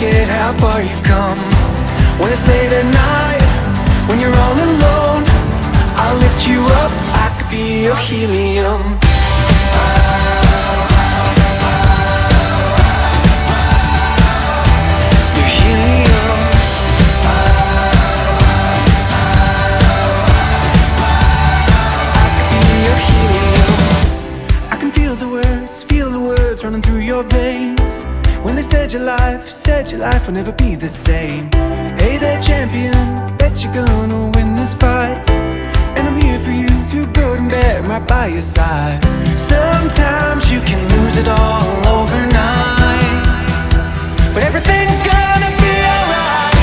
forget how far you've come. When it's late at night, when you're all alone, I'll lift you up, I could be your helium. Your helium. I could be your helium. I can feel the words running through your veins. When they said your life will never be the same. Hey there champion, bet you're gonna win this fight. And I'm here for you through good and bad, right by your side. Sometimes you can lose it all overnight, but everything's gonna be alright.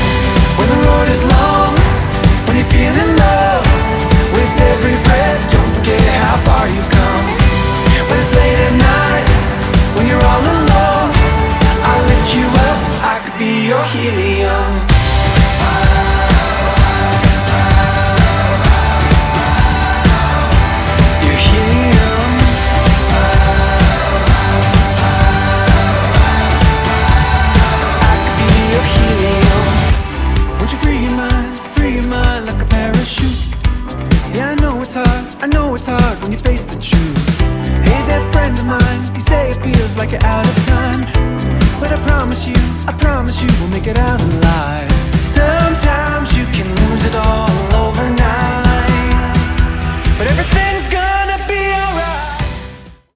When the road is long, when you're feeling love, with every breath, don't forget how far you've come. When it's late at night, when you're all alone, I'll lift you up, I could be your helium. Your helium. I could be your helium. Won't you free your mind like a parachute? Yeah, I know it's hard when you face the truth. Hey there friend of mine, you say it feels like you're out of time, but I promise you we'll make it out alive.